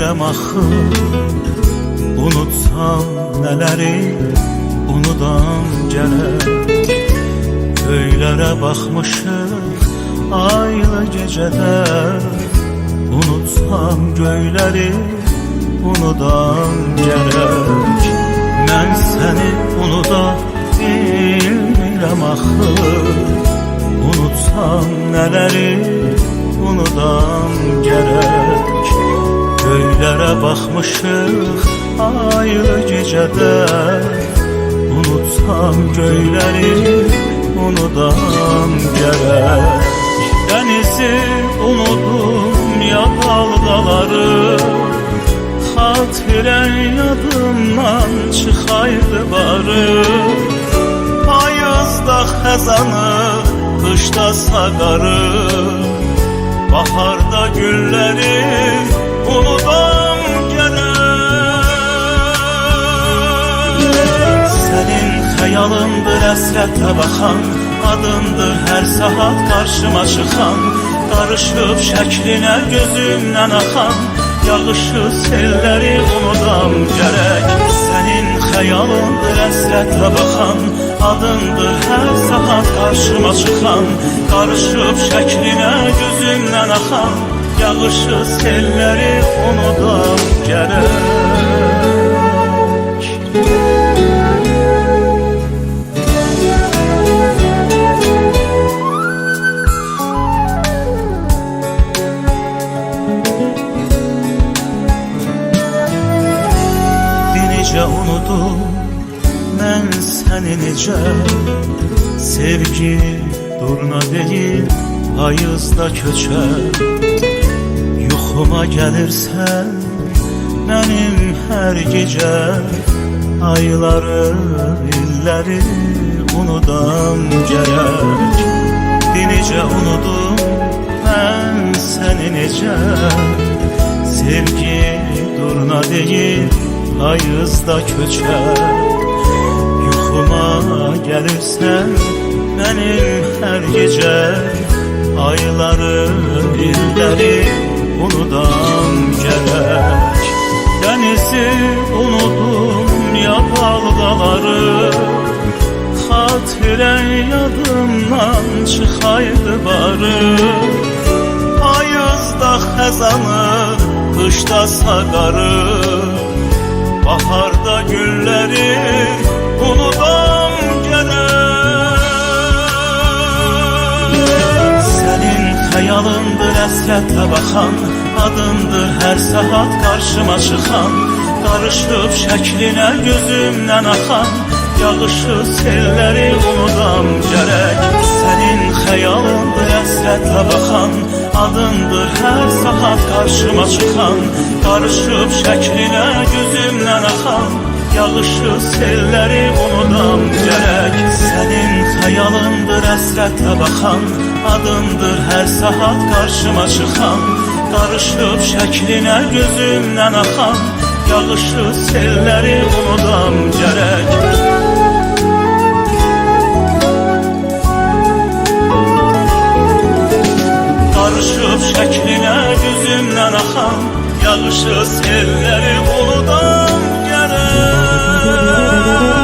bilmirəm axı, unutsam nələri unudam gərək. Göylərə baxmışıq aylı gecədə, unutsam göyləri unudam gərək. Mən səni unuda bilmirəm axı, unutsam nələri unudam gərək. Göylərə baxmışıq aylı gecədə, unutsam göyləri unudam gərək. Dənizi unudum ya dalğaları, xatirən yadımdan çıxaydı barı. Payızda xəzanı, qışda saqarı, baharda gülləri unudam gərək. Sənin xəyalındır əsrətə baxan, adındır hər saat qarşıma çıxan. Qarışıb şəklinə gözümdən axan, yağışı selləri unudam gərək. Sənin xəyalındır əsrətlə baxan, adındır hər saat qarşıma çıxan. Qarışıb şəklinə gözümdən axan, yağışı selləri unudam gərək. Necə unudum mən səni necə, sevgi durna deyil payızda köçər. Yuxuma gəlirsən mənim hər gecə, ayları, illəri unudam gərək. Necə unudum mən səni necə, sevgi durna deyil payızda köçər. Yuxuma gəlirsən mənim hər gecə, ayları, illəri unudam gərək. Dənizi unudum ya dalğaları, xatirən yadımdan çıxaydı barı. Payızda xəzanı, qışda saqarı, baharda gülləri unudam gərək. Sənin xəyalındır əsrətlə baxan, adındır hər saat qarşıma çıxan. Qarışıb şəklinə gözümdən axan, yağışı selləri unudam gərək. Sənin xəyalındır əsrətlə baxan, adındır hər saat qarşıma çıxan. Qarışıb şəklinə gözümdən axan, yağışı selləri unudam gərək. Sənin xəyalındır əsrətlə baxan, adındır hər saat qarşıma çıxan. Qarışıb şəklinə gözümdən axan, yağışı selləri unudam gərək. Qarışıb şəklinə gözümdən axan, yağışı selləri unudam gərək.